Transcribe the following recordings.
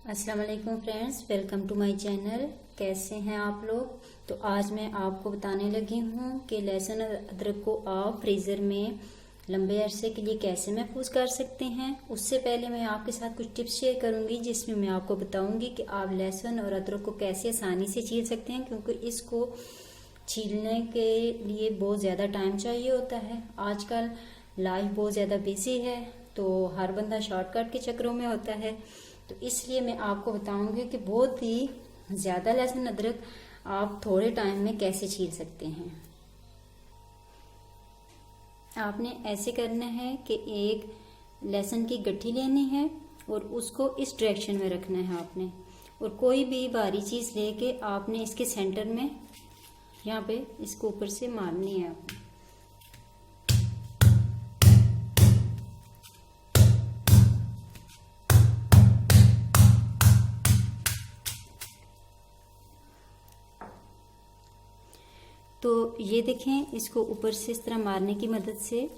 अस्सलाम वालेकुम friends, welcome to my channel. कैसे हैं आप लोग। तो आज मैं आपको बताने लगी हूँ कि लहसुन और अदरक को आप फ्रीज़र में लंबे अरसे के लिए कैसे महफूज कर सकते हैं। उससे पहले मैं आपके साथ कुछ टिप्स शेयर करूँगी जिसमें मैं आपको बताऊँगी कि आप लहसुन और अदरक को कैसे आसानी से छील सकते हैं, क्योंकि इसको छीलने के लिए बहुत ज़्यादा टाइम चाहिए होता है। आजकल लाइफ बहुत ज़्यादा बिजी है, तो हर बंदा शॉर्टकट के चक्करों में होता है। तो इसलिए मैं आपको बताऊंगी कि बहुत ही ज़्यादा लहसुन अदरक आप थोड़े टाइम में कैसे छील सकते हैं। आपने ऐसे करना है कि एक लहसुन की गट्ठी लेनी है और उसको इस डायरेक्शन में रखना है आपने, और कोई भी भारी चीज़ लेके आपने इसके सेंटर में यहाँ पे इसको ऊपर से मारनी है आपने। तो ये देखें, इसको ऊपर से इस तरह मारने की मदद से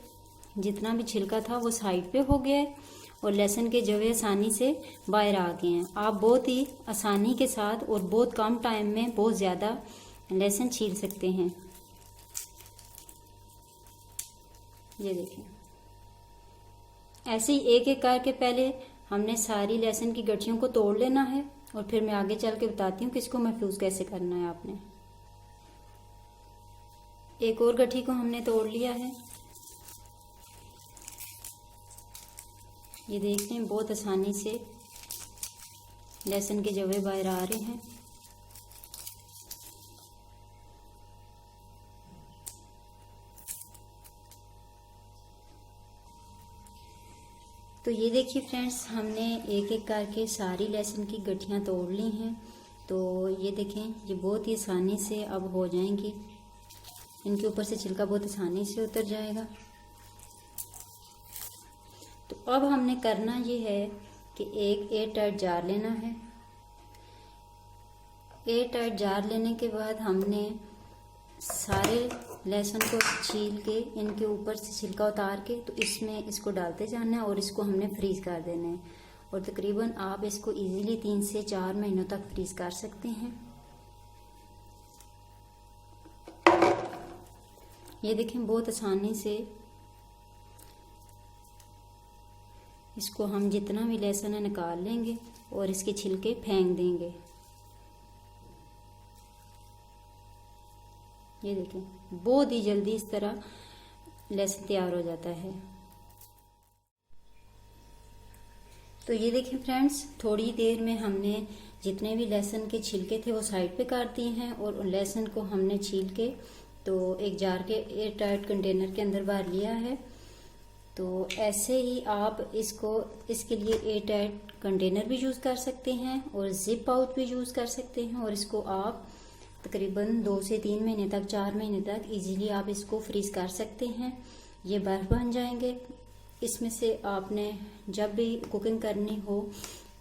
जितना भी छिलका था वो साइड पे हो गया है और लहसुन के जवे आसानी से बाहर आ गए हैं। आप बहुत ही आसानी के साथ और बहुत कम टाइम में बहुत ज़्यादा लहसुन छील सकते हैं। ये देखें, ऐसे ही एक एक करके पहले हमने सारी लहसुन की गठियों को तोड़ लेना है और फिर मैं आगे चल के बताती हूँ कि इसको महफूज कैसे करना है। आपने एक और गठी को हमने तोड़ लिया है। ये देख लें, बहुत आसानी से लहसुन के जवे बाहर आ रहे हैं। तो ये देखिए फ्रेंड्स, हमने एक एक करके सारी लहसुन की गठियाँ तोड़ ली हैं। तो ये देखें, ये बहुत ही आसानी से अब हो जाएंगी। इनके ऊपर से छिलका बहुत आसानी से उतर जाएगा। तो अब हमने करना ये है कि एक एयर टाइट जार लेना है। एयर टाइट जार लेने के बाद हमने सारे लहसुन को छील के इनके ऊपर से छिलका उतार के तो इसमें इसको डालते जाना है और इसको हमने फ्रीज कर देना है। और तकरीबन आप इसको इजीली 3 से 4 महीनों तक फ्रीज कर सकते हैं। ये देखें, बहुत आसानी से इसको हम जितना भी लहसुन है निकाल लेंगे और इसके छिलके फेंक देंगे। ये देखें, बहुत ही जल्दी इस तरह लहसुन तैयार हो जाता है। तो ये देखें फ्रेंड्स, थोड़ी देर में हमने जितने भी लहसुन के छिलके थे वो साइड पे काट दिए हैं और लहसुन को हमने छील के तो एक जार के एयर टाइट कंटेनर के अंदर भर लिया है। तो ऐसे ही आप इसको इसके लिए एयर टाइट कंटेनर भी यूज़ कर सकते हैं और जिप पाउच भी यूज़ कर सकते हैं। और इसको आप तकरीबन 2 से 3 महीने तक, 4 महीने तक इजीली आप इसको फ्रीज कर सकते हैं। ये बर्फ बन जाएंगे। इसमें से आपने जब भी कुकिंग करनी हो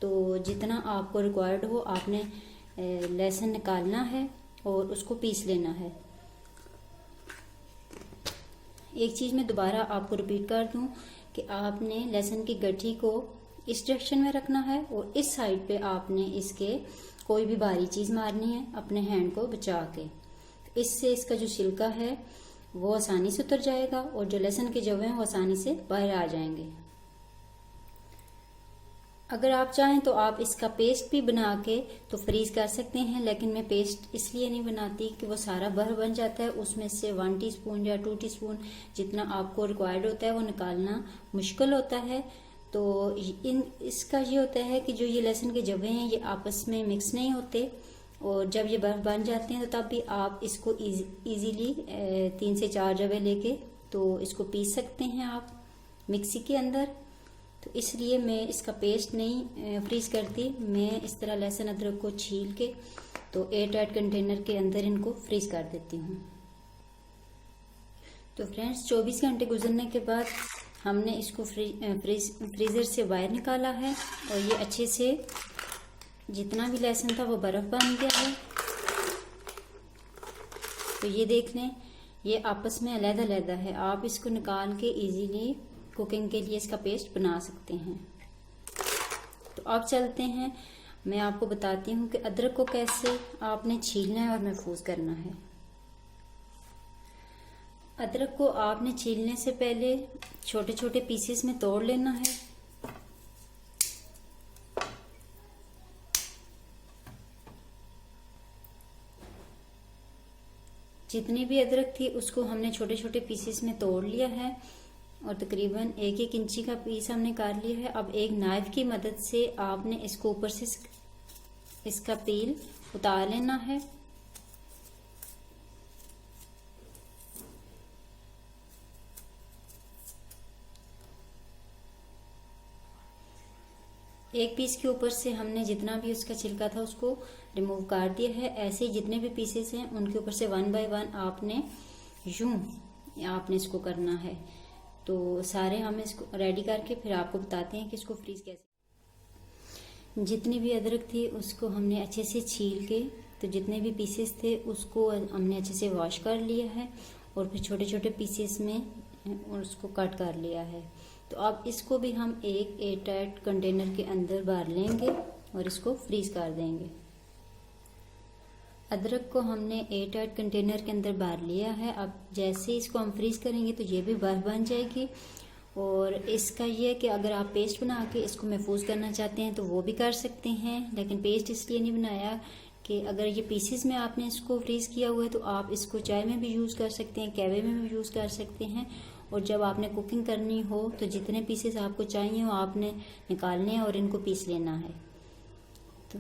तो जितना आपको रिक्वायर्ड हो आपने लहसुन निकालना है और उसको पीस लेना है। एक चीज़ मैं दोबारा आपको रिपीट कर दूं कि आपने लहसुन की गठी को इस डायरेक्शन में रखना है और इस साइड पे आपने इसके कोई भी भारी चीज़ मारनी है अपने हैंड को बचा के। इससे इसका जो छिलका है वो आसानी से उतर जाएगा और जो लहसुन के जवे हैं वो आसानी से बाहर आ जाएंगे। अगर आप चाहें तो आप इसका पेस्ट भी बना के तो फ्रीज कर सकते हैं, लेकिन मैं पेस्ट इसलिए नहीं बनाती कि वो सारा बर्फ बन जाता है। उसमें से 1 टीस्पून या 2 टीस्पून जितना आपको रिक्वायर्ड होता है वो निकालना मुश्किल होता है। तो इसका ये होता है कि जो ये लहसुन के जवे हैं ये आपस में मिक्स नहीं होते और जब ये बर्फ बन जाते हैं तो तब भी आप इसको इजीली 3 से 4 जवे लेके तो इसको पीस सकते हैं आप मिक्सी के अंदर। तो इसलिए मैं इसका पेस्ट नहीं फ्रीज करती, मैं इस तरह लहसुन अदरक को छील के तो एयर टाइट कंटेनर के अंदर इनको फ्रीज कर देती हूँ। तो फ्रेंड्स, 24 घंटे गुजरने के बाद हमने इसको फ्रीज़र से बाहर निकाला है और ये अच्छे से जितना भी लहसुन था वो बर्फ़ बन गया है। तो ये देख लें, ये आपस में अलग-अलग है। आप इसको निकाल के इजीली कुकिंग के लिए इसका पेस्ट बना सकते हैं। तो अब चलते हैं मैं आपको बताती हूँ कि अदरक को कैसे आपने छीलना है और महफूज करना है। अदरक को आपने छीलने से पहले छोटे छोटे पीसेस में तोड़ लेना है। जितनी भी अदरक थी उसको हमने छोटे छोटे पीसेस में तोड़ लिया है और तकरीबन 1-1 इंची का पीस हमने काट लिया है। अब एक नाइफ की मदद से आपने इसको ऊपर से इसका पील उतार लेना है। एक पीस के ऊपर से हमने जितना भी उसका छिलका था उसको रिमूव कर दिया है। ऐसे ही जितने भी पीसेस हैं उनके ऊपर से 1 बाय 1 आपने आपने इसको करना है। तो सारे हम इसको रेडी करके फिर आपको बताते हैं कि इसको फ्रीज कैसे। जितनी भी अदरक थी उसको हमने अच्छे से छील के, तो जितने भी पीसेस थे उसको हमने अच्छे से वॉश कर लिया है और फिर छोटे छोटे पीसेस में उसको कट कर लिया है। तो अब इसको भी हम एक एयरटाइट कंटेनर के अंदर भर लेंगे और इसको फ्रीज कर देंगे। अदरक को हमने एयरटाइट कंटेनर के अंदर भर लिया है। अब जैसे इसको हम फ्रीज करेंगे तो ये भी बर्फ बन जाएगी। और इसका ये है कि अगर आप पेस्ट बना के इसको महफूज करना चाहते हैं तो वो भी कर सकते हैं, लेकिन पेस्ट इसलिए नहीं बनाया कि अगर ये पीसेस में आपने इसको फ्रीज किया हुआ है तो आप इसको चाय में भी यूज़ कर सकते हैं, कैवे में भी यूज़ कर सकते हैं। और जब आपने कुकिंग करनी हो तो जितने पीसेस आपको चाहिए हो आपने निकालने हैं और इनको पीस लेना है। तो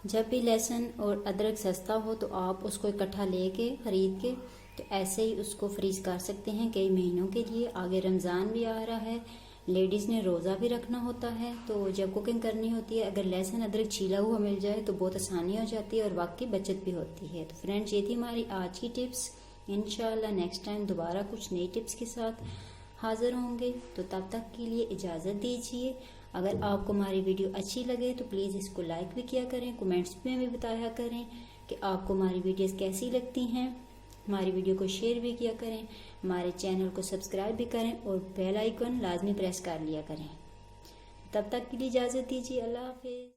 जब भी लहसुन और अदरक सस्ता हो तो आप उसको इकट्ठा लेके खरीद के तो ऐसे ही उसको फ्रीज कर सकते हैं कई महीनों के लिए। आगे रमज़ान भी आ रहा है, लेडीज़ ने रोज़ा भी रखना होता है, तो जब कुकिंग करनी होती है अगर लहसुन अदरक छीला हुआ मिल जाए तो बहुत आसानी हो जाती है और वक्त की बचत भी होती है। तो फ्रेंड्स, ये थी हमारी आज की टिप्स। इंशाल्लाह नेक्स्ट टाइम दोबारा कुछ नई टिप्स के साथ हाजिर होंगे। तो तब तक के लिए इजाज़त दीजिए। अगर आपको हमारी वीडियो अच्छी लगे तो प्लीज़ इसको लाइक भी किया करें, कमेंट्स में भी बताया करें कि आपको हमारी वीडियोस कैसी लगती हैं। हमारी वीडियो को शेयर भी किया करें, हमारे चैनल को सब्सक्राइब भी करें और बेल आइकन लाजमी प्रेस कर लिया करें। तब तक के लिए इजाज़त दीजिए। अल्लाह हाफिज़।